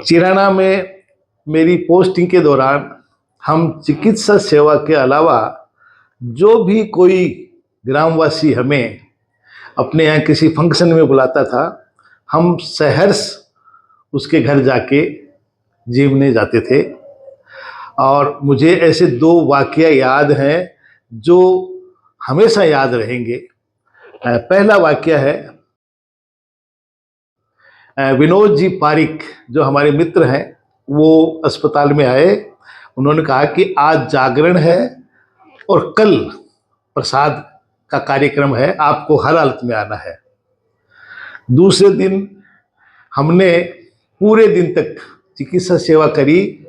चिराना में मेरी पोस्टिंग के दौरान हम चिकित्सा सेवा के अलावा जो भी कोई ग्रामवासी हमें अपने यहाँ किसी फंक्शन में बुलाता था, हम सहर्ष उसके घर जाके जीवने जाते थे। और मुझे ऐसे दो वाकया याद हैं जो हमेशा याद रहेंगे। पहला वाकया है, विनोद जी पारिक जो हमारे मित्र हैं, वो अस्पताल में आए। उन्होंने कहा कि आज जागरण है और कल प्रसाद का कार्यक्रम है, आपको हर हालत में आना है। दूसरे दिन हमने पूरे दिन तक चिकित्सा सेवा करी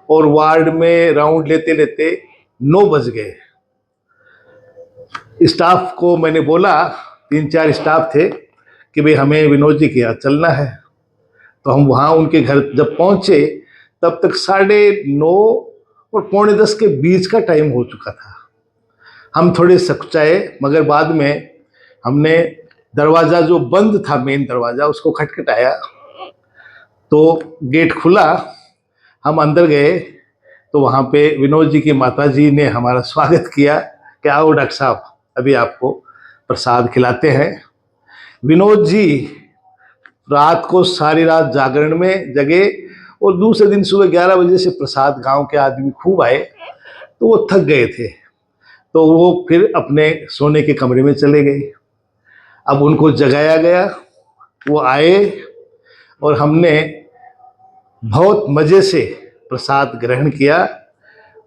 और वार्ड में राउंड लेते लेते 9 बज गए। स्टाफ को मैंने बोला, 3-4 स्टाफ थे, कि भाई हमें विनोद जी के यहाँ चलना है। तो हम वहाँ उनके घर जब पहुँचे तब तक 9:30 और 9:45 के बीच का टाइम हो चुका था। हम थोड़े सकुचाए, मगर बाद में हमने दरवाज़ा जो बंद था, मेन दरवाज़ा, उसको खटखटाया तो गेट खुला। हम अंदर गए तो वहाँ पे विनोद जी की माताजी ने हमारा स्वागत किया कि आओ डॉक्टर साहब, अभी आपको प्रसाद खिलाते हैं। विनोद जी रात को सारी रात जागरण में जगे और दूसरे दिन सुबह 11 बजे से प्रसाद, गांव के आदमी खूब आए तो वो थक गए थे, तो वो फिर अपने सोने के कमरे में चले गए। अब उनको जगाया गया, वो आए और हमने बहुत मज़े से प्रसाद ग्रहण किया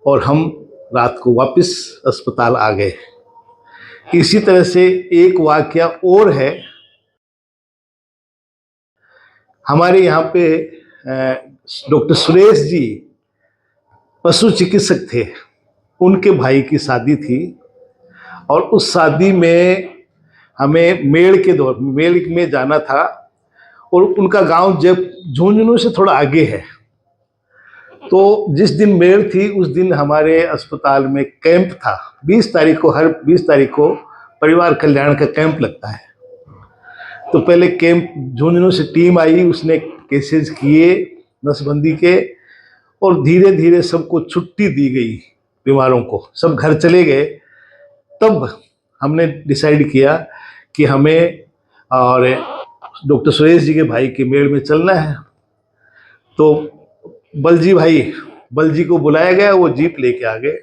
और हम रात को वापस अस्पताल आ गए। इसी तरह से एक वाकया और है। हमारे यहाँ पे डॉक्टर सुरेश जी पशु चिकित्सक थे, उनके भाई की शादी थी और उस शादी में हमें मेड़ में जाना था और उनका गांव जब झुंझुनू से थोड़ा आगे है। तो जिस दिन मेड़ थी उस दिन हमारे अस्पताल में कैंप था। 20 तारीख को, हर 20 तारीख को परिवार कल्याण का कैंप लगता है। तो पहले कैंप झुंझुनू से टीम आई, उसने केसेस किए नसबंदी के और धीरे धीरे सबको छुट्टी दी गई, बीमारों को सब घर चले गए। तब हमने डिसाइड किया कि हमें और डॉक्टर सुरेश जी के भाई के मेड़ में चलना है। तो बल जी को बुलाया गया, वो जीप लेके आ गए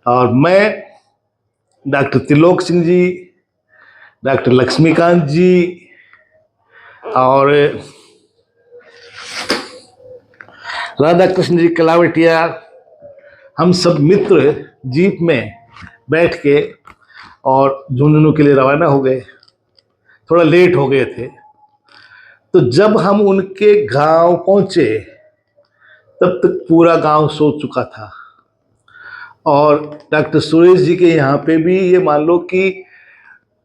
और मैं, डॉक्टर त्रिलोक सिंह जी, डॉक्टर लक्ष्मीकांत जी और राधा कृष्ण जी कलावटिया, हम सब मित्र जीप में बैठ के और झुंझुनू के लिए रवाना हो गए। थोड़ा लेट हो गए थे। तो जब हम उनके गांव पहुंचे तब तक पूरा गांव सो चुका था और डॉक्टर सुरेश जी के यहाँ पे भी ये मान लो कि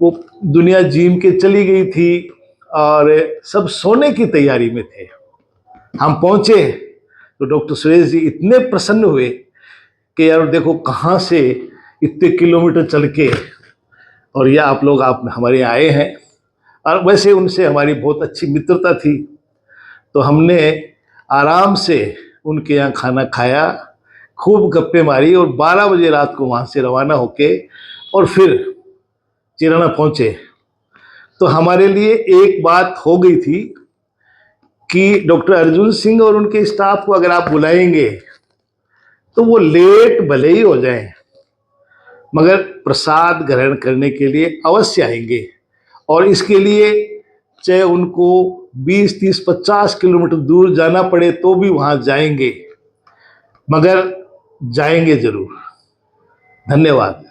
वो दुनिया जीम के चली गई थी और सब सोने की तैयारी में थे। हम पहुंचे तो डॉक्टर सुरेश जी इतने प्रसन्न हुए कि यार देखो कहाँ से इतने किलोमीटर चल के और ये आप हमारे यहाँ आए हैं। और वैसे उनसे हमारी बहुत अच्छी मित्रता थी, तो हमने आराम से उनके यहाँ खाना खाया, खूब गप्पे मारी और 12 बजे रात को वहाँ से रवाना होके और फिर चिराना पहुँचे। तो हमारे लिए एक बात हो गई थी कि डॉक्टर अर्जुन सिंह और उनके स्टाफ को अगर आप बुलाएंगे तो वो लेट भले ही हो जाएं, मगर प्रसाद ग्रहण करने के लिए अवश्य आएंगे। और इसके लिए चाहे उनको 20, 30, 50 किलोमीटर दूर जाना पड़े तो भी वहाँ जाएंगे, मगर जाएंगे जरूर। धन्यवाद।